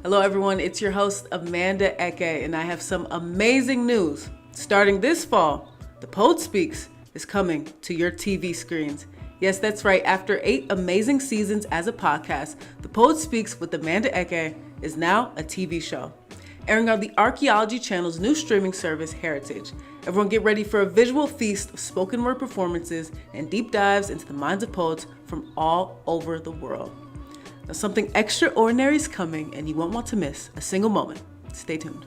Hello, everyone. It's your host, Amanda Eke, and I have some amazing news. Starting this fall, The Poet Speaks is coming to your TV screens. Yes, that's right. After 8 amazing seasons as a podcast, The Poet Speaks with Amanda Eke is now a TV show, airing on the Archaeology Channel's new streaming service, Heritage. Everyone get ready for a visual feast of spoken word performances and deep dives into the minds of poets from all over the world. Now, something extraordinary is coming, and you won't want to miss a single moment. Stay tuned.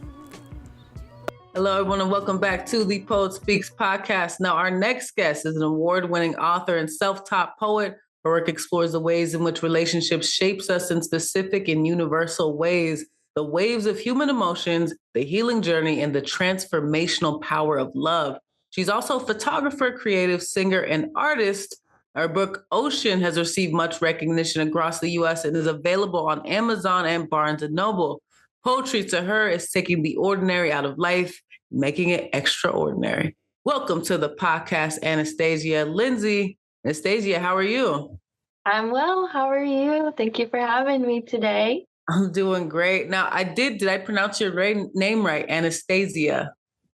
Hello, everyone, and welcome back to the Poet Speaks podcast. Now, our next guest is an award-winning author and self-taught poet. Her work explores the ways in which relationships shapes us in specific and universal ways, the waves of human emotions, the healing journey, and the transformational power of love. She's also a photographer, creative, singer, and artist. Her book, Ocean, has received much recognition across the U.S. and is available on Amazon and Barnes & Noble. Poetry to her is taking the ordinary out of life, making it extraordinary. Welcome to the podcast, Anastasia Lindsey. Anastasia, how are you? I'm well. How are you? Thank you for having me today. I'm doing great. Now, did I pronounce your name right? Anastasia.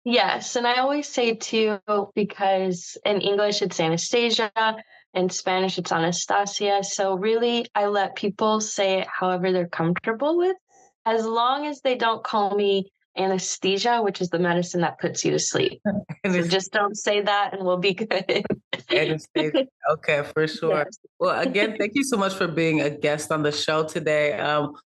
Yes, and I always say too, because in English it's Anastasia, in Spanish it's Anastasia. So really, I let people say it however they're comfortable with, as long as they don't call me anesthesia, which is the medicine that puts you to sleep. So just don't say that and we'll be good. Anastasia. Okay, for sure. Yes. Well, again, thank you so much for being a guest on the show today.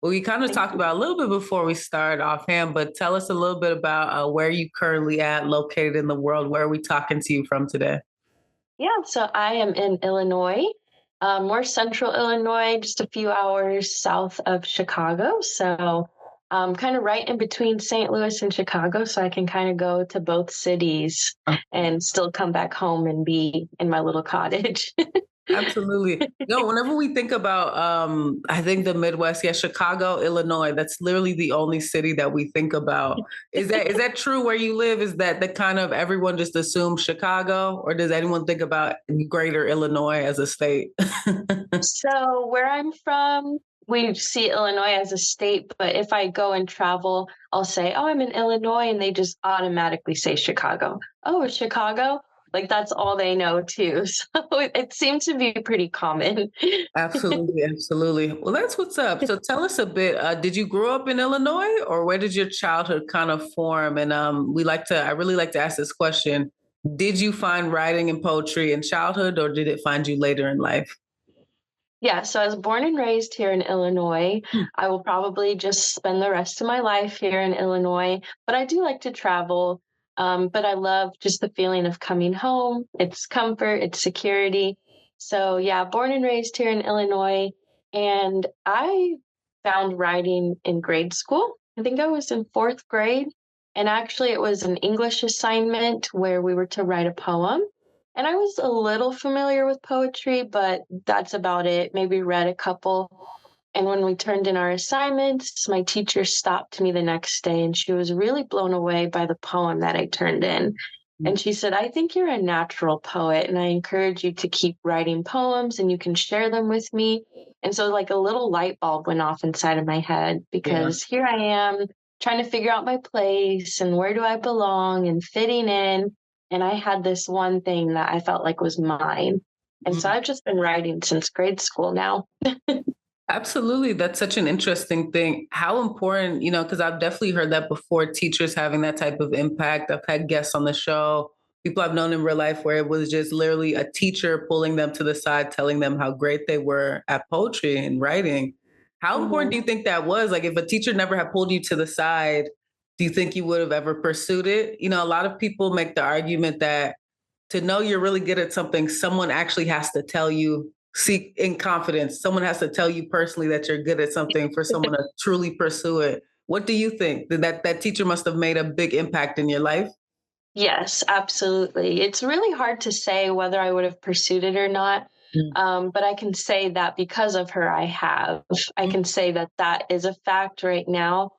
We kind of talked about a little bit before we started offhand, but tell us a little bit about where you currently at, located in the world. Where are we talking to you from today? Yeah, so I am in Illinois, more central Illinois, just a few hours south of Chicago. So kind of right in between St. Louis and Chicago. So I can kind of go to both cities and still come back home and be in my little cottage. Absolutely. No, whenever we think about, I think the Midwest, yeah, Chicago, Illinois, that's literally the only city that we think about. Is that true where you live? Is that the kind of everyone just assumes Chicago, or does anyone think about greater Illinois as a state? So where I'm from, we see Illinois as a state, but if I go and travel, I'll say, oh, I'm in Illinois, and they just automatically say Chicago. Oh, it's Chicago? Like that's all they know too. So it seems to be pretty common. Absolutely, absolutely. Well, that's what's up. So tell us a bit. Did you grow up in Illinois, or where did your childhood kind of form? And I really like to ask this question. Did you find writing and poetry in childhood, or did it find you later in life? Yeah, so I was born and raised here in Illinois. I will probably just spend the rest of my life here in Illinois, but I do like to travel. But I love just the feeling of coming home. It's comfort, it's security. So yeah, born and raised here in Illinois. And I found writing in grade school. I think I was in fourth grade. And actually, it was an English assignment where we were to write a poem. And I was a little familiar with poetry, but that's about it. Maybe read a couple. And when we turned in our assignments, my teacher stopped me the next day and she was really blown away by the poem that I turned in. And she said, I think you're a natural poet, and I encourage you to keep writing poems and you can share them with me. And so, like, a little light bulb went off inside of my head because here I am trying to figure out my place and where do I belong and fitting in. And I had this one thing that I felt like was mine. And so I've just been writing since grade school now. Absolutely. That's such an interesting thing. How important, because I've definitely heard that before, teachers having that type of impact. I've had guests on the show, people I've known in real life where it was just literally a teacher pulling them to the side, telling them how great they were at poetry and writing. How important do you think that was? Like, if a teacher never had pulled you to the side, do you think you would have ever pursued it? A lot of people make the argument that to know you're really good at something, someone actually has to tell you, seek in confidence. Someone has to tell you personally that you're good at something for someone to truly pursue it. What do you think? That teacher must have made a big impact in your life? Yes, absolutely. It's really hard to say whether I would have pursued it or not. But I can say that because of her, I have. I can say that that is a fact right now.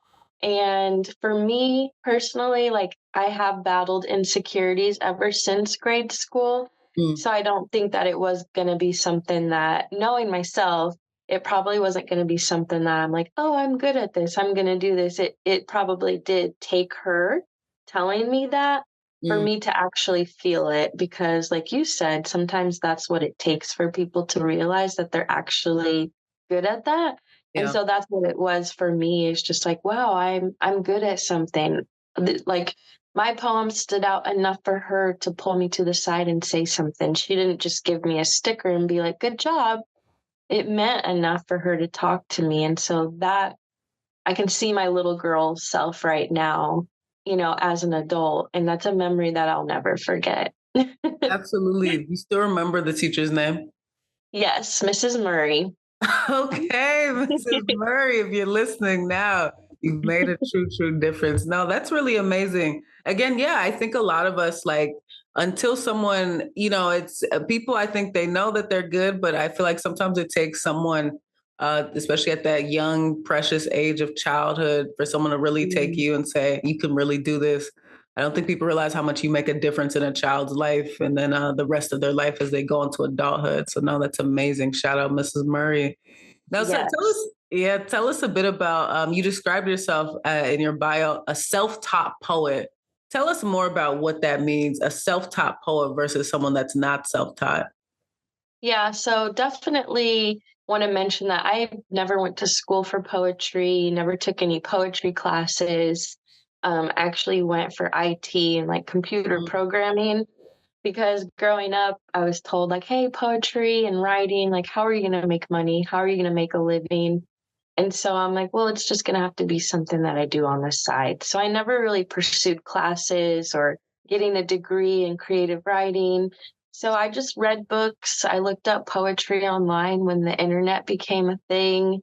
And for me personally, like I have battled insecurities ever since grade school. So I don't think that it was going to be something that, knowing myself, it probably wasn't going to be something that I'm like, oh, I'm good at this. I'm going to do this. It probably did take her telling me that for Mm, me to actually feel it, because like you said, sometimes that's what it takes for people to realize that they're actually good at that. And yeah. so that's what it was for me, is just like, wow, I'm good at something. Like my poem stood out enough for her to pull me to the side and say something. She didn't just give me a sticker and be like, good job. It meant enough for her to talk to me. And so that I can see my little girl self right now, as an adult. And that's a memory that I'll never forget. Absolutely. Do you still remember the teacher's name? Yes, Mrs. Murray. Okay, Mrs. Murray, if you're listening now, you've made a true, true difference. No, that's really amazing. Again, yeah, I think a lot of us like until someone, it's people, I think they know that they're good, but I feel like sometimes it takes someone, especially at that young, precious age of childhood, for someone to really take Mm, you and say, you can really do this. I don't think people realize how much you make a difference in a child's life and then the rest of their life as they go into adulthood. So, no, that's amazing. Shout out, Mrs. Murray. Now, so tell yes. us, yeah, tell us a bit about. You described yourself in your bio a self-taught poet. Tell us more about what that means, a self-taught poet versus someone that's not self-taught. Yeah, so definitely want to mention that I never went to school for poetry, never took any poetry classes. Actually went for IT and like computer Mm, programming, because growing up, I was told like, hey, poetry and writing, like, how are you going to make money? How are you going to make a living? And so I'm like, well, it's just going to have to be something that I do on the side. So I never really pursued classes or getting a degree in creative writing. So I just read books. I looked up poetry online when the internet became a thing.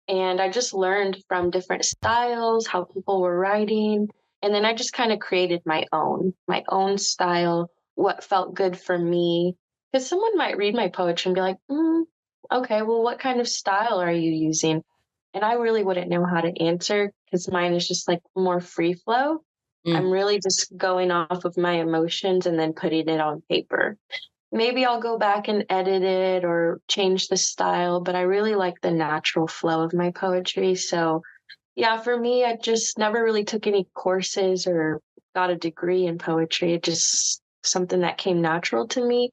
And I just learned from different styles, how people were writing. And then I just kind of created my own style, what felt good for me. Because someone might read my poetry and be like, okay, well, what kind of style are you using? And I really wouldn't know how to answer, because mine is just like more free flow. I'm mm. really just going off of my emotions and then putting it on paper. Maybe I'll go back and edit it or change the style, but I really like the natural flow of my poetry. So, yeah, for me, I just never really took any courses or got a degree in poetry. It just something that came natural to me.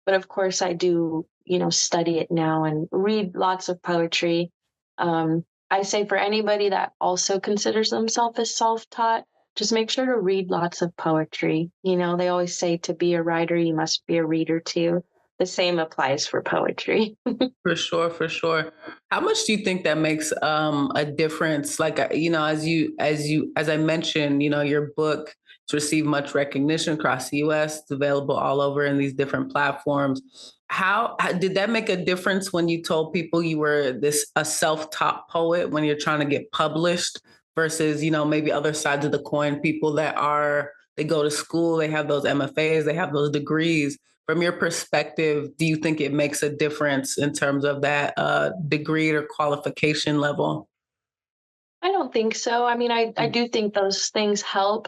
But of course, I do, study it now and read lots of poetry. I say for anybody that also considers themselves as self-taught, just make sure to read lots of poetry. They always say to be a writer, you must be a reader too. The same applies for poetry. For sure, for sure. How much do you think that makes a difference? Like as I mentioned, your book has received much recognition across the U.S. It's available all over in these different platforms. How did that make a difference when you told people you were a self-taught poet when you're trying to get published versus maybe other sides of the coin, people that they go to school, they have those MFAs, they have those degrees. From your perspective, do you think it makes a difference in terms of that degree or qualification level? I don't think so. I mean, I Mm, do think those things help,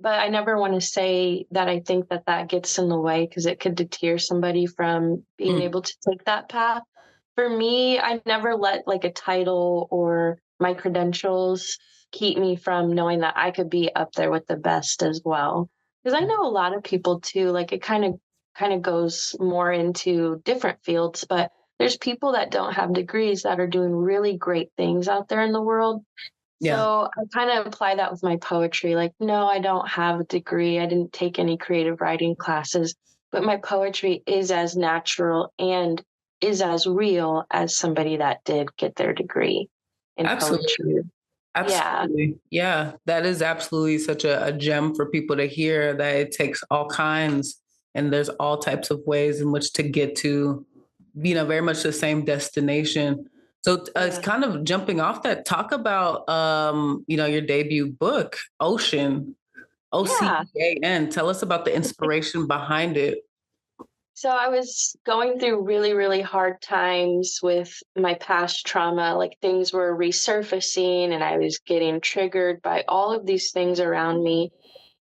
but I never want to say that I think that that gets in the way, because it could deter somebody from being mm, able to take that path. For me, I never let like a title or my credentials keep me from knowing that I could be up there with the best as well. Because I know a lot of people too, like it kind of goes more into different fields, but there's people that don't have degrees that are doing really great things out there in the world. yeah, So I kind of apply that with my poetry. Like, no, I don't have a degree. I didn't take any creative writing classes, but my poetry is as natural and is as real as somebody that did get their degree in absolutely. poetry. Yeah. Absolutely. Yeah, that is absolutely such a gem for people to hear that it takes all kinds and there's all types of ways in which to get to, very much the same destination. So it's Yeah. kind of jumping off that, talk about, your debut book, Ocean, Yeah. OCEAN. Tell us about the inspiration behind it. So I was going through really, really hard times with my past trauma. Like things were resurfacing and I was getting triggered by all of these things around me.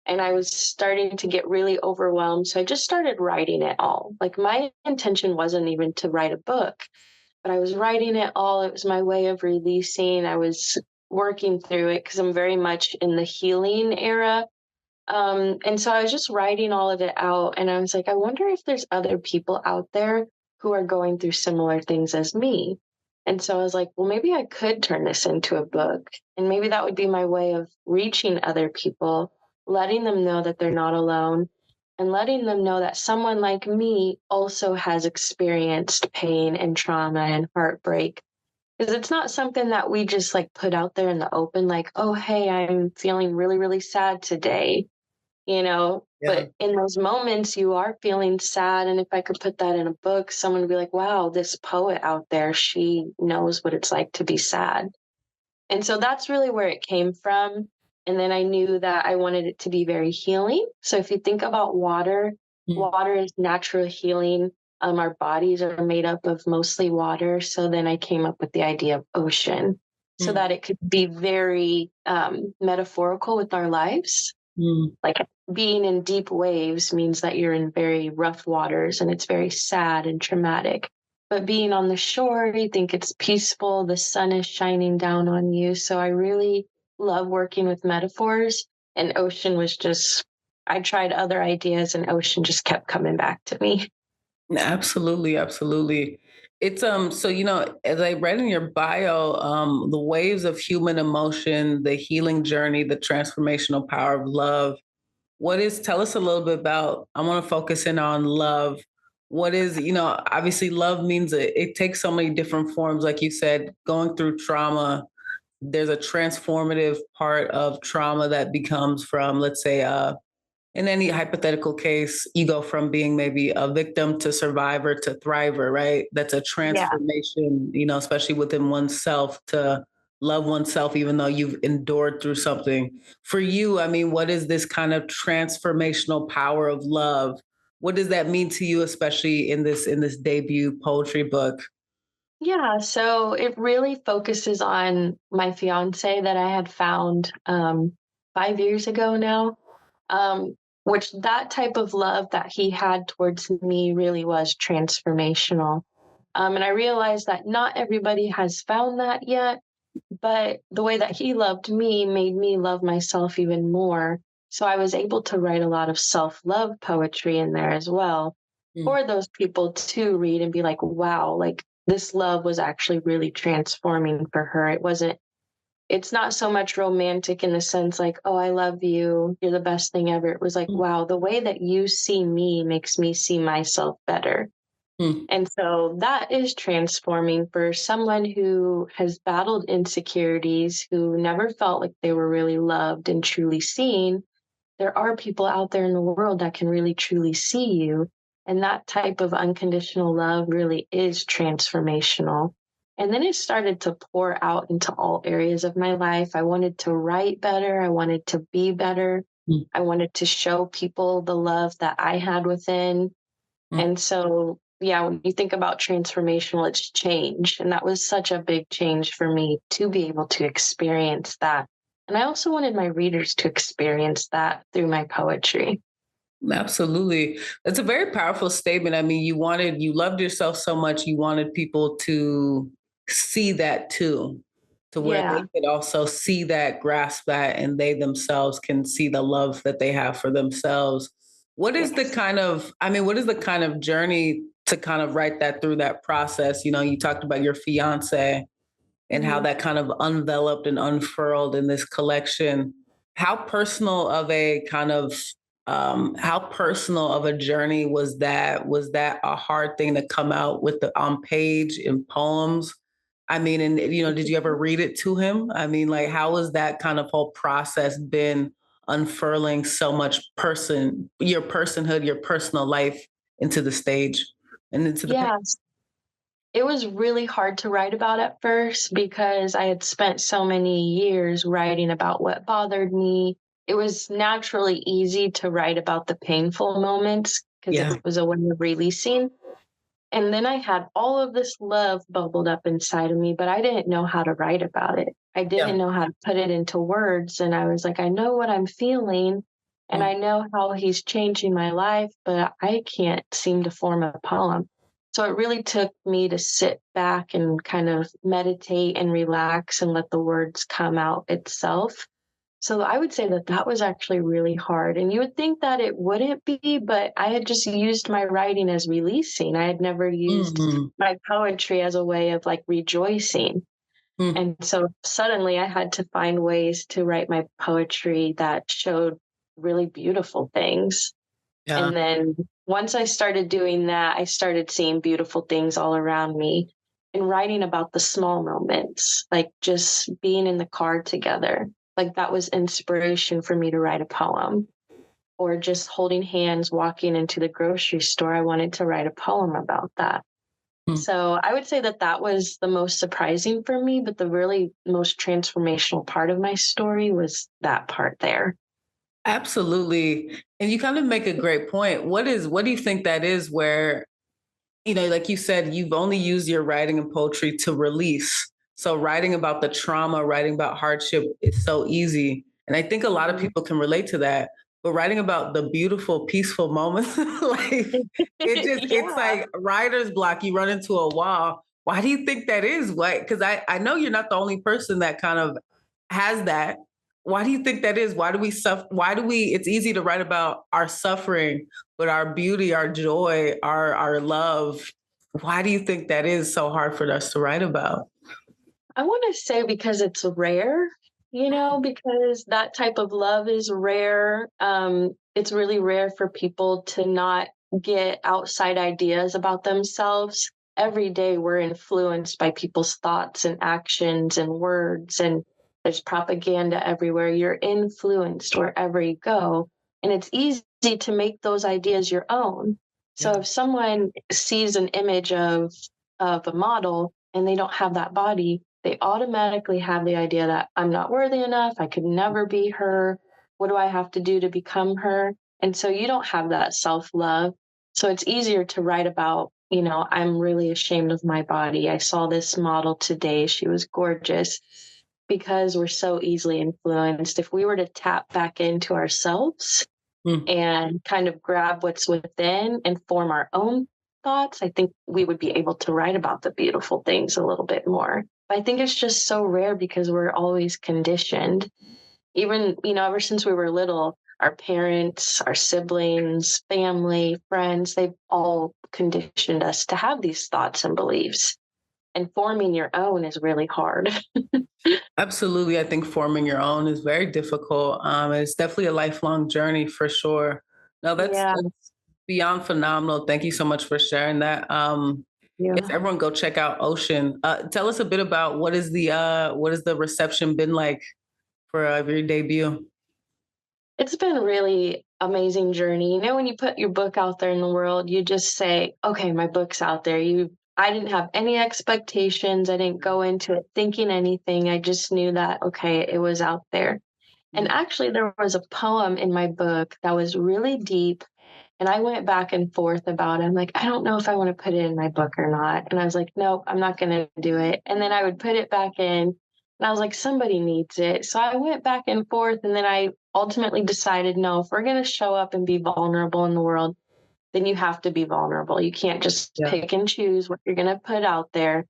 And I was starting to get really overwhelmed. So I just started writing it all. Like my intention wasn't even to write a book. but I was writing it all. It was my way of releasing. I was working through it because I'm very much in the healing era. And so I was just writing all of it out. And I was like, I wonder if there's other people out there who are going through similar things as me. And so I was like, well, maybe I could turn this into a book. And maybe that would be my way of reaching other people, letting them know that they're not alone, and letting them know that someone like me also has experienced pain and trauma and heartbreak. Because it's not something that we just like put out there in the open, like, oh, hey, I'm feeling really, really sad today, Yeah. but in those moments you are feeling sad. And if I could put that in a book, someone would be like, wow, this poet out there, she knows what it's like to be sad. And so that's really where it came from. And then I knew that I wanted it to be very healing. So if you think about water, Mm, water is natural healing. Our bodies are made up of mostly water. So then I came up with the idea of ocean so mm, that it could be very metaphorical with our lives. mm. Like being in deep waves means that you're in very rough waters and it's very sad and traumatic. But being on the shore, you think it's peaceful, the sun is shining down on you. So I really love working with metaphors. And ocean was just, I tried other ideas and ocean just kept coming back to me. Absolutely, absolutely. It's so as I read in your bio, the waves of human emotion, the healing journey, the transformational power of love. Tell us a little bit about, I want to focus in on love. What is, obviously love means it takes so many different forms. Like you said, going through trauma, there's a transformative part of trauma that becomes from, let's say, in any hypothetical case, you go from being maybe a victim to survivor to thriver, right? That's a Yeah. transformation, especially within oneself, to love oneself, even though you've endured through something. For you, I mean, what is this kind of transformational power of love? What does that mean to you, especially in this debut poetry book? Yeah, so it really focuses on my fiance that I had found 5 years ago now. Which that type of love that he had towards me really was transformational. And I realized that not everybody has found that yet, but the way that he loved me made me love myself even more. So I was able to write a lot of self love poetry in there as well Mm, for those people to read and be like, wow, like this love was actually really transforming for her. It's not so much romantic in the sense like, oh, I love you, you're the best thing ever. It was like, mm, wow, the way that you see me makes me see myself better. mm, And so that is transforming for someone who has battled insecurities, who never felt like they were really loved and truly seen. There are people out there in the world that can really truly see you. And that type of unconditional love really is transformational. And then it started to pour out into all areas of my life. I wanted to write better. I wanted to be better. mm, I wanted to show people the love that I had within. mm. And so, yeah, when you think about transformational, it's change. And that was such a big change for me to be able to experience that. And I also wanted my readers to experience that through my poetry. Absolutely. That's a very powerful statement. I mean, you loved yourself so much, you wanted people to see that too, to where Yeah. they could also see that, grasp that, and they themselves can see the love that they have for themselves. Yes. What is the kind of journey to kind of write that through that process? You talked about your fiance and how Mhm. that kind of enveloped and unfurled in this collection. How personal of a kind of how personal of a journey was that? Was that a hard thing to come out with the on page in poems? I mean, and did you ever read it to him? I mean, like, how has that kind of whole process been, unfurling so much your personhood, your personal life into the stage and into the page? Yeah. It was really hard to write about at first because I had spent so many years writing about what bothered me. It was naturally easy to write about the painful moments because it Yeah, was a way of releasing. And then I had all of this love bubbled up inside of me, but I didn't know how to write about it. I yeah. didn't know how to put it into words. And I was like, I know what I'm feeling and Mm, I know how he's changing my life, but I can't seem to form a poem. So it really took me to sit back and kind of meditate and relax and let the words come out itself. So I would say that that was actually really hard. And you would think that it wouldn't be, but I had just used my writing as releasing. I had never used Hmm. my poetry as a way of like rejoicing. And so suddenly I had to find ways to write my poetry that showed really beautiful things. Yeah. And then once I started doing that, I started seeing beautiful things all around me and writing about the small moments, like just being in the car together. Like that was inspiration for me to write a poem, or just holding hands walking into the grocery store. I wanted to write a poem about that. Mm. So I would say that that was the most surprising for me, but the really most transformational part of my story was that part there. Absolutely. And you kind of make a great point. What do you think that is where, like you said, you've only used your writing and poetry to release. So writing about the trauma, writing about hardship is so easy. And I think a lot of Mhm. people can relate to that. But writing about the beautiful, peaceful moments in life, it's Yeah. like writer's block. You run into a wall. Why do you think that is? What? Because I know you're not the only person that kind of has that. Why do you think that is? Why do we suffer? Why do we? It's easy to write about our suffering, but our beauty, our joy, our love. Why do you think that is so hard for us to write about? I want to say because it's rare, because that type of love is rare. It's really rare for people to not get outside ideas about themselves. Every day we're influenced by people's thoughts and actions and words, and there's propaganda everywhere. You're influenced wherever you go, and it's easy to make those ideas your own. So Yeah. if someone sees an image of a model and they don't have that body, they automatically have the idea that I'm not worthy enough. I could never be her. What do I have to do to become her? And so you don't have that self love. So it's easier to write about, I'm really ashamed of my body. I saw this model today. She was gorgeous, because we're so easily influenced. If we were to tap back into ourselves Mm. and kind of grab what's within and form our own thoughts, I think we would be able to write about the beautiful things a little bit more. But I think it's just so rare because we're always conditioned. Even, ever since we were little, our parents, our siblings, family, friends, they've all conditioned us to have these thoughts and beliefs. And forming your own is really hard. Absolutely. I think forming your own is very difficult. It's definitely a lifelong journey for sure. No, Yeah. that's beyond phenomenal. Thank you so much for sharing that. Yes, Yeah. everyone go check out Ocean. Tell us a bit about what is the reception been like for your debut? It's been a really amazing journey. When you put your book out there in the world, you just say, okay, my book's out there. I didn't have any expectations. I didn't go into it thinking anything. I just knew that, okay, it was out there. And actually, there was a poem in my book that was really deep. And I went back and forth about it. I'm like, I don't know if I want to put it in my book or not. And I was like, nope, I'm not going to do it. And then I would put it back in. And I was like, somebody needs it. So I went back and forth. And then I ultimately decided, no, if we're going to show up and be vulnerable in the world, then you have to be vulnerable. You can't just Yeah. pick and choose what you're going to put out there.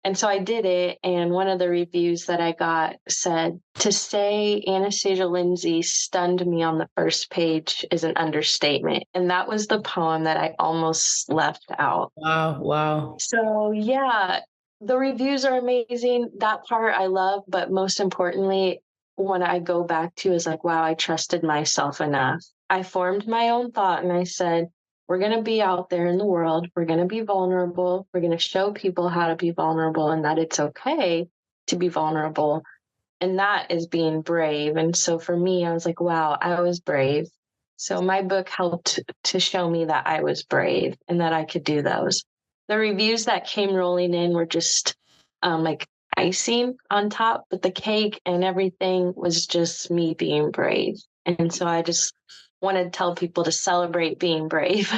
And so I did it. And one of the reviews that I got said, to say Anastasia Lindsey stunned me on the first page is an understatement. And that was the poem that I almost left out. Wow. Wow. So, yeah, the reviews are amazing. That part I love. But most importantly, when I go back to is like, wow, I trusted myself enough. I formed my own thought and I said, we're going to be out there in the world. We're going to be vulnerable. We're going to show people how to be vulnerable and that it's okay to be vulnerable. And that is being brave. And so for me, I was like, wow, I was brave. So my book helped to show me that I was brave and that I could do those. The reviews that came rolling in were just like icing on top, but the cake and everything was just me being brave. And so I just wanted to tell people to celebrate being brave.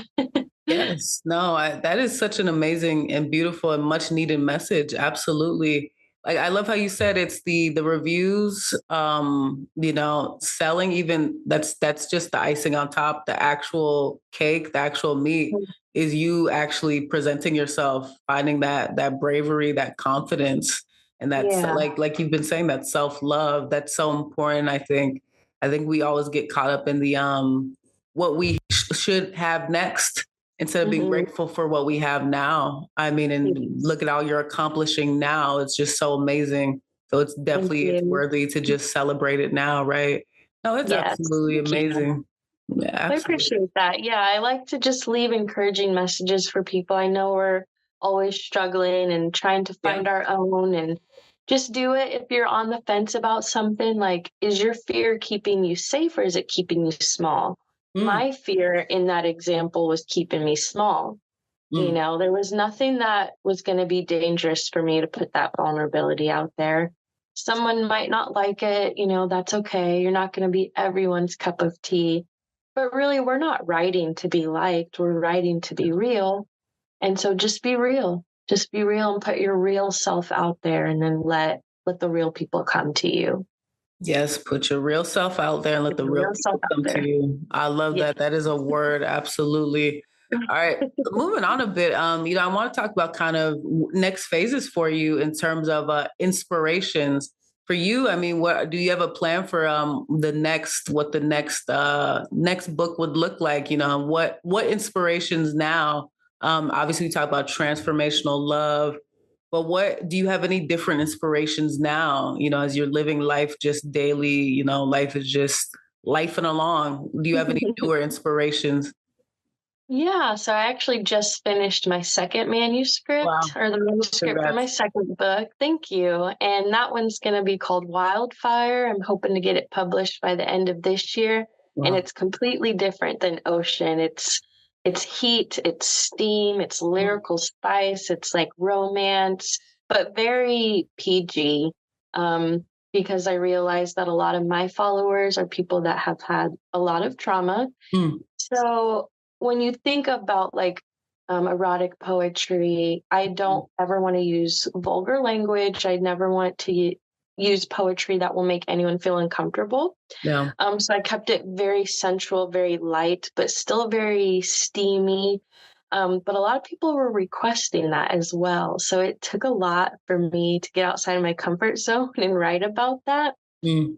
Yes. No, that is such an amazing and beautiful and much needed message. Absolutely. Like I love how you said it's the reviews, selling, even that's just the icing on top. The actual cake, the actual meat is you actually presenting yourself, finding that bravery, that confidence. And that's Yeah. like you've been saying, that self-love. That's so important, I think. I think we always get caught up in the what we should have next instead of being Hmm. grateful for what we have now. I mean, and look at all you're accomplishing now. It's just so amazing. So Thank it's you. worthy to just celebrate it now, right? No, it's Yes. absolutely Thank you. amazing. Yeah, I absolutely. appreciate that. Yeah, I like to just leave encouraging messages for people. I know we're always struggling and trying to Yeah. find our own, and just do it if you're on the fence about something. Like, is your fear keeping you safe or is it keeping you small? Mm, My fear in that example was keeping me small. You mm. know, there was nothing that was going to be dangerous for me to put that vulnerability out there. Someone might not like it, that's okay. You're not going to be everyone's cup of tea. But really, we're not writing to be liked, we're writing to be real. And so just be real. Just be real and put your real self out there, and then let the real people come to you. Yes, put your real self out there and let Put the your real real self people out come to there. you. I love Yeah. that. That is a word. Absolutely. All right. Moving on a bit. I want to talk about kind of next phases for you in terms of inspirations for you. I mean, what do you have a plan for what the next book would look like? What inspirations now? Obviously we talk about transformational love, but what do you have any different inspirations now, as you're living life just daily, life is just lifing along. Do you have any newer inspirations? Yeah, so I actually just finished my second manuscript, Wow. or the manuscript for my Congrats. second book. Thank you. And that one's going to be called Wildfire. I'm hoping to get it published by the end of this year. And Wow. it's completely different than Ocean. It's heat, it's steam, it's Mm, lyrical spice, it's like romance, but very PG. Um, because I realized that a lot of my followers are people that have had a lot of trauma. mm, So when you think about like erotic poetry, I mm. don't ever want to use vulgar language. I never want to use poetry that will make anyone feel uncomfortable. Yeah. So I kept it very sensual, very light, but still very steamy. But a lot of people were requesting that as well. So it took a lot for me to get outside of my comfort zone and write about that. Mm.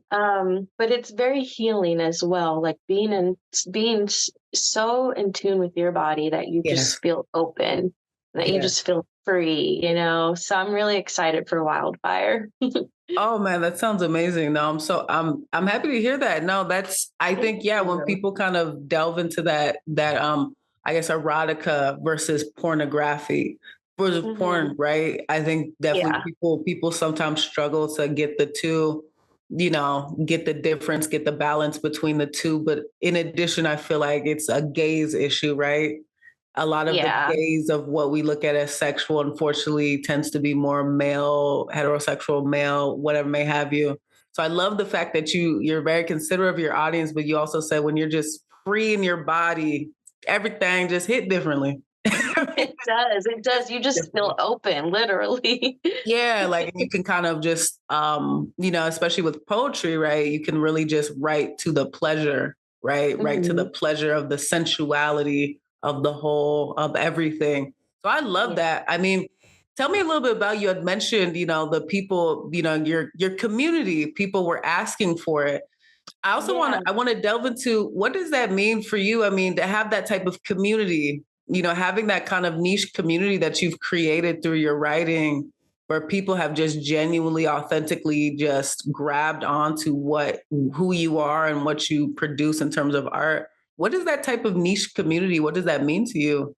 But it's very healing as well, like so in tune with your body that you Yes. just feel open, that you Yes. just feel free. So I'm really excited for Wildfire. Oh man, that sounds amazing. No, I'm happy to hear that. No, that's I Thank think, yeah, when you. people kind of delve into that I guess erotica versus pornography versus Hmm. porn, right? I think definitely Yeah, people sometimes struggle to get the two, get the difference, get the balance between the two. But in addition, I feel like it's a gaze issue, right? A lot of the yeah. gaze of what we look at as sexual, unfortunately, tends to be more male, heterosexual, male, whatever may have you. So I love the fact that you're very considerate of your audience, but you also said when you're just free in your body, everything just hit differently. It does. It does. You just feel open, literally. Yeah, like you can kind of just especially with poetry, right? You can really just write to the pleasure, right? Right to the Hmm. pleasure of the sensuality of the whole of everything. So I love Yeah. that. I mean, tell me a little bit about you had mentioned, the people, your community, people were asking for it. Yeah. I want to delve into what does that mean for you? I mean, to have that type of community, having that kind of niche community that you've created through your writing, where people have just genuinely, authentically just grabbed onto who you are and what you produce in terms of art. What is that type of niche community? What does that mean to you?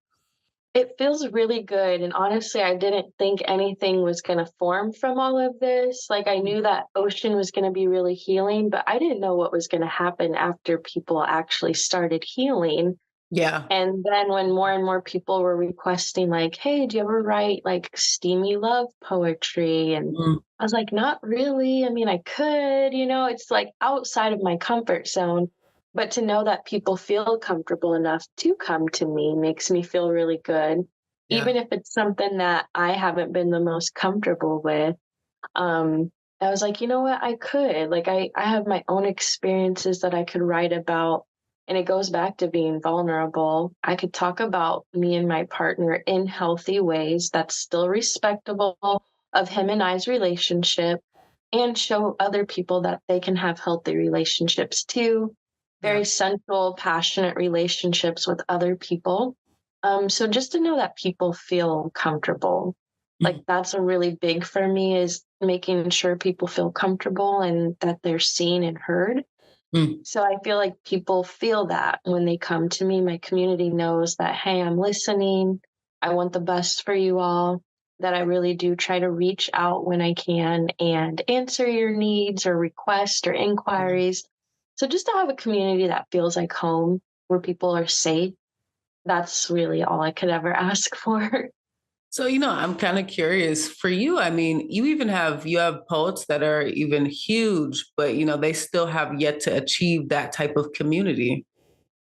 It feels really good. And honestly, I didn't think anything was going to form from all of this. Like, I knew that Ocean was going to be really healing, but I didn't know what was going to happen after people actually started healing. Yeah. And then when more and more people were requesting, like, hey, do you ever write like steamy love poetry? And Mm, I was like, not really. I mean, I could, it's like outside of my comfort zone. But to know that people feel comfortable enough to come to me makes me feel really good, yeah. even if it's something that I haven't been the most comfortable with. um, I was like, you know what, I could. Like I have my own experiences that I could write about. And it goes back to being vulnerable. I could talk about me and my partner in healthy ways that's still respectable of him and I's relationship and show other people that they can have healthy relationships too. Yeah. Very central, passionate relationships with other people. So just to know that people feel comfortable, like Mm, that's a really big for me is making sure people feel comfortable and that they're seen and heard. mm, So I feel like people feel that when they come to me. My community knows that, hey, I'm listening. I want the best for you all. That I really do try to reach out when I can and answer your needs or requests or yeah. inquiries. So just to have a community that feels like home, where people are safe, that's really all I could ever ask for. So, I'm kind of curious for you. I mean, you have poets that are even huge, but they still have yet to achieve that type of community.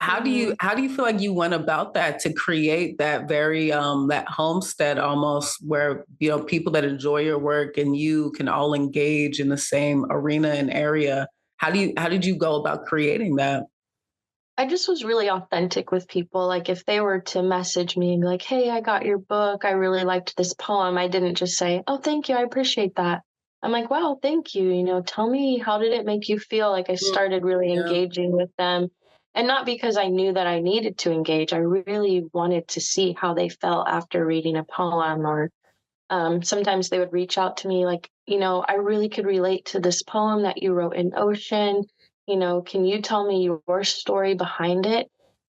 Mhm. How do you feel like you went about that to create that very that homestead almost where people that enjoy your work and you can all engage in the same arena and area? How did you go about creating that? I just was really authentic with people. Like if they were to message me and be like, "Hey, I got your book. I really liked this poem." I didn't just say, "Oh, thank you. I appreciate that." I'm like, "Wow, thank you. Tell me, how did it make you feel?" Like I Mm, started really yeah. engaging with them. And not because I knew that I needed to engage. I really wanted to see how they felt after reading a poem. Or sometimes they would reach out to me like, I really could relate to this poem that you wrote in Ocean. Can you tell me your story behind it?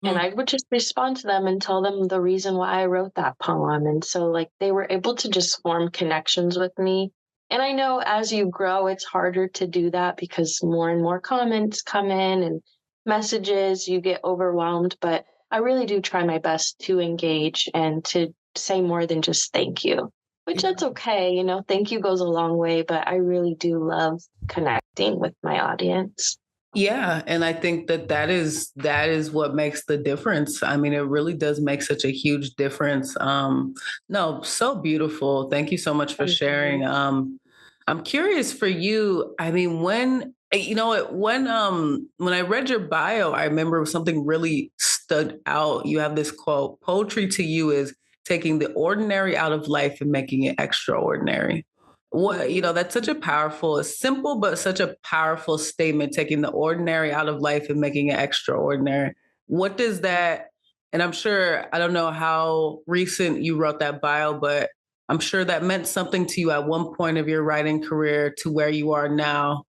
And Mm, I would just respond to them and tell them the reason why I wrote that poem. And so, like, they were able to just form connections with me. And I know as you grow, it's harder to do that because more and more comments come in and messages, you get overwhelmed. But I really do try my best to engage and to say more than just thank you, which yeah. that's okay. Thank you goes a long way, but I really do love connecting with my audience. Yeah, and I think that is what makes the difference. I mean, it really does make such a huge difference. No, so beautiful. Thank you so much for Thank you. sharing. I'm curious for you. I mean, when I read your bio, I remember something really stood out. You have this quote: "Poetry to you is taking the ordinary out of life and making it extraordinary." That's such a powerful, it's simple, but such a powerful statement, taking the ordinary out of life and making it extraordinary. What does that, and I'm sure, I don't know how recent you wrote that bio, but I'm sure that meant something to you at one point of your writing career to where you are now.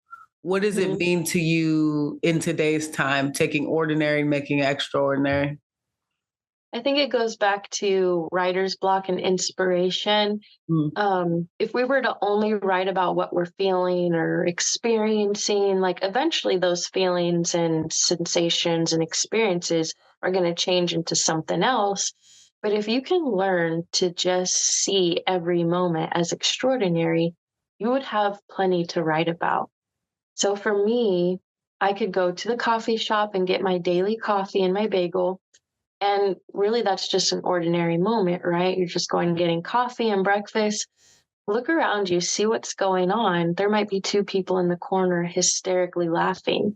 What does it Mhm. mean to you in today's time, taking ordinary and making it extraordinary? I think it goes back to writer's block and inspiration. Mm, If we were to only write about what we're feeling or experiencing, like eventually those feelings and sensations and experiences are going to change into something else. But if you can learn to just see every moment as extraordinary, you would have plenty to write about. So for me, I could go to the coffee shop and get my daily coffee and my bagel, and really, that's just an ordinary moment, right? You're just going getting coffee and breakfast. Look around you, see what's going on. There might be two people in the corner hysterically laughing.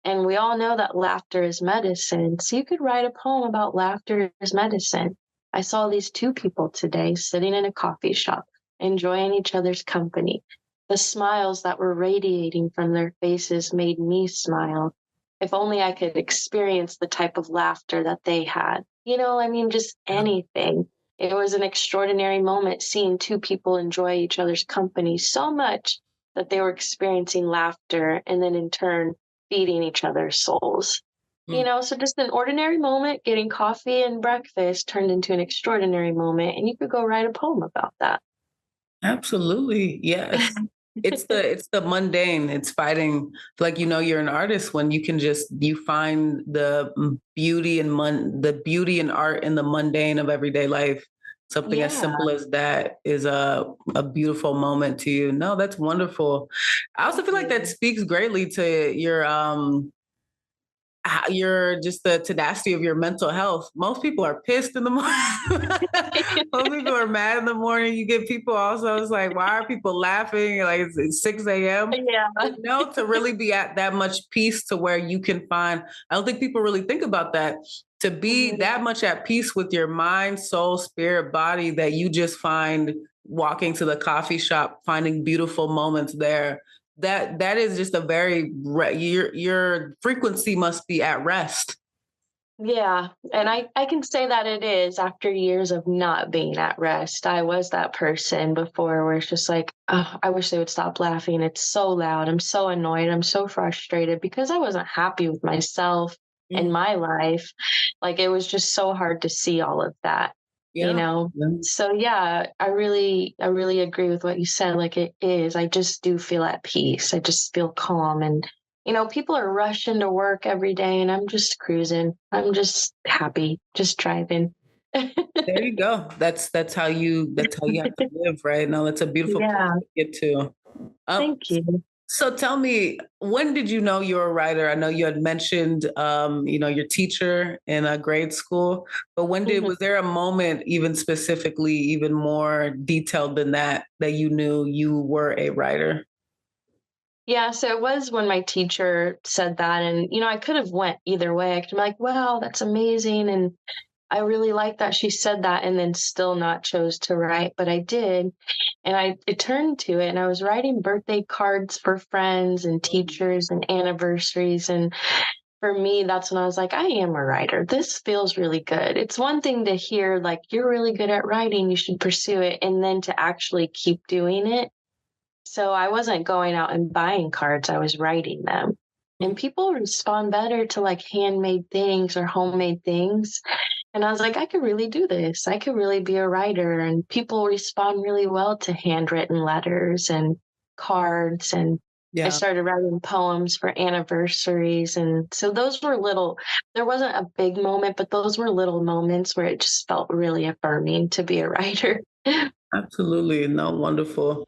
And we all know that laughter is medicine. So you could write a poem about laughter as medicine. I saw these two people today sitting in a coffee shop, enjoying each other's company. The smiles that were radiating from their faces made me smile. If only I could experience the type of laughter that they had. I mean, just yeah. anything. It was an extraordinary moment seeing two people enjoy each other's company so much that they were experiencing laughter and then in turn feeding each other's souls. Mm. So just an ordinary moment, getting coffee and breakfast turned into an extraordinary moment, and you could go write a poem about that. Absolutely. Yes. It's the mundane. It's fighting like you're an artist when you find the beauty and the beauty and art in the mundane of everyday life. Something as Yeah. simple as that is a beautiful moment to you. No, that's wonderful. I also Thank feel like that you. speaks greatly to your your just the tenacity of your mental health. Most people are pissed in the morning. Most people are mad in the morning. You get people also, it's like, why are people laughing? Like it's 6 a.m. Yeah. To really be at that much peace to where you can find, I don't think people really think about that. To be Mhm. that much at peace with your mind, soul, spirit, body, that you just find walking to the coffee shop, finding beautiful moments there. That is just a very your frequency must be at rest. Yeah, and I can say that it is after years of not being at rest. I was that person before where it's just like, oh, I wish they would stop laughing. It's so loud. I'm so annoyed. I'm so frustrated because I wasn't happy with myself and Mm, my life. Like it was just so hard to see all of that, you yeah. know? Yeah. So yeah, I really agree with what you said. Like it is. I just do feel at peace. I just feel calm and people are rushing to work every day and I'm just cruising. I'm just happy, just driving. There you go. That's how you have to live, right? No, that's a beautiful place Yeah, to get to. Um, thank you. so tell me, when did you know you were a writer? I know you had mentioned, your teacher in a grade school, but Mhm. was there a moment, even specifically, even more detailed than that you knew you were a writer? Yeah, so it was when my teacher said that and I could have went either way. I could be like, "Wow, that's amazing." And I really like that she said that and then still not chose to write, but I did. And I turned to it and I was writing birthday cards for friends and teachers and anniversaries and for me, that's when I was like, I am a writer. This feels really good. It's one thing to hear, like, you're really good at writing, you should pursue it, and then to actually keep doing it. So I wasn't going out and buying cards, I was writing them. And people respond better to like handmade things or homemade things. And I was like, I could really do this. I could really be a writer. And people respond really well to handwritten letters and cards. And I Yeah. started writing poems for anniversaries. And so those were there wasn't a big moment, but those were little moments where it just felt really affirming to be a writer. Absolutely. No, wonderful.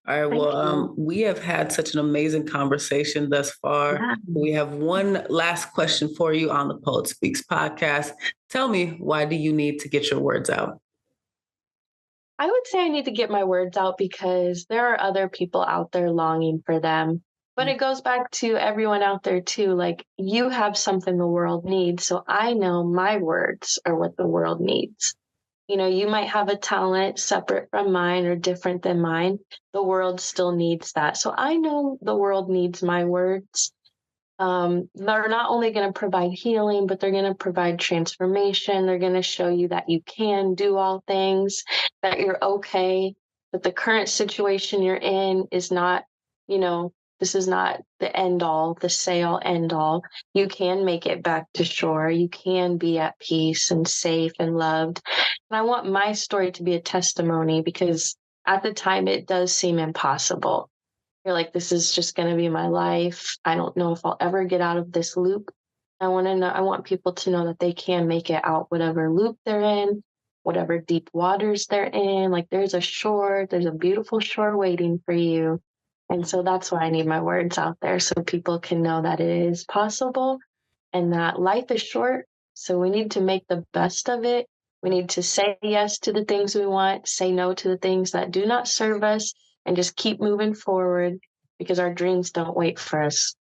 All right. Thank Well, you. we have had such an amazing conversation thus far. Yeah. We have one last question for you on the Poet Speaks podcast. Tell me, why do you need to get your words out? I would say I need to get my words out because there are other people out there longing for them. But it goes back to everyone out there too. Like you have something the world needs. So I know my words are what the world needs. You might have a talent separate from mine or different than mine. The world still needs that. So I know the world needs my words. They're not only going to provide healing, but they're going to provide transformation. They're going to show you that you can do all things, that you're okay, that the current situation you're in is not, you know, this is not the end all, the say all end all. You can make it back to shore. You can be at peace and safe and loved. And I want my story to be a testimony because at the time it does seem impossible. You're like, this is just going to be my life. I don't know if I'll ever get out of this loop. I want people to know that they can make it out whatever loop they're in, whatever deep waters they're in. Like there's a beautiful shore waiting for you. And so that's why I need my words out there so people can know that it is possible and that life is short. So we need to make the best of it. We need to say yes to the things we want, say no to the things that do not serve us, and just keep moving forward because our dreams don't wait for us.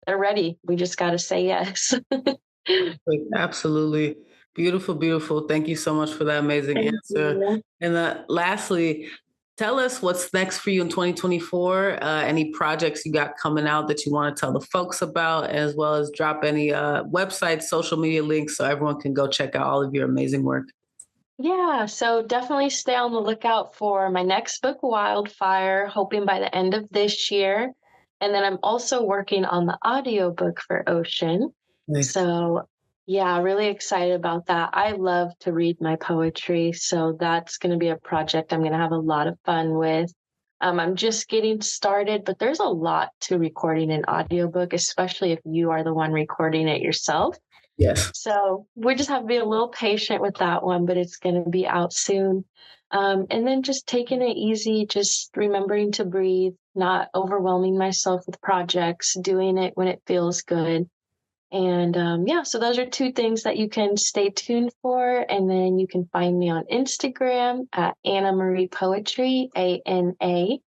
They're ready. We just got to say yes. Like, absolutely. Beautiful, beautiful. Thank you so much for that amazing Thank answer. you. And lastly, tell us what's next for you in 2024. Any projects you got coming out that you want to tell the folks about, as well as drop any websites, social media links so everyone can go check out all of your amazing work. Yeah, so definitely stay on the lookout for my next book, Wildfire, hoping by the end of this year. And then I'm also working on the audiobook for Ocean. Nice. So, yeah, really excited about that. I love to read my poetry, so that's going to be a project I'm going to have a lot of fun with. I'm just getting started, but there's a lot to recording an audiobook, especially if you are the one recording it yourself. Yes. So we just have to be a little patient with that one, but it's going to be out soon. And then just taking it easy, just remembering to breathe, not overwhelming myself with projects, doing it when it feels good. And yeah, so those are two things that you can stay tuned for. And then you can find me on Instagram at Anna Marie Poetry, ANA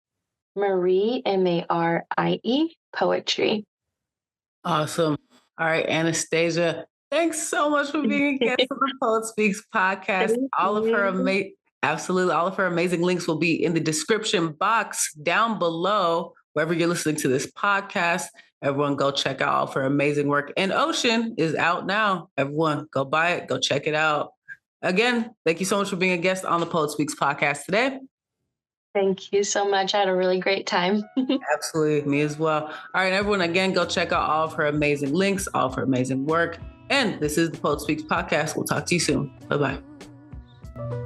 Marie, MARIE Poetry. Awesome. All right, Anastasia, thanks so much for being a guest on the Poet Speaks podcast. Thank All of her you. absolutely, all of her amazing links will be in the description box down below, wherever you're listening to this podcast. Everyone go check out all of her amazing work. And Ocean is out now. Everyone go buy it, go check it out. Again, thank you so much for being a guest on the Poet Speaks podcast today. Thank you so much. I had a really great time. Absolutely, me as well. All right, everyone, again, go check out all of her amazing links, all of her amazing work. And this is the Poet Speaks podcast. We'll talk to you soon. Bye-bye.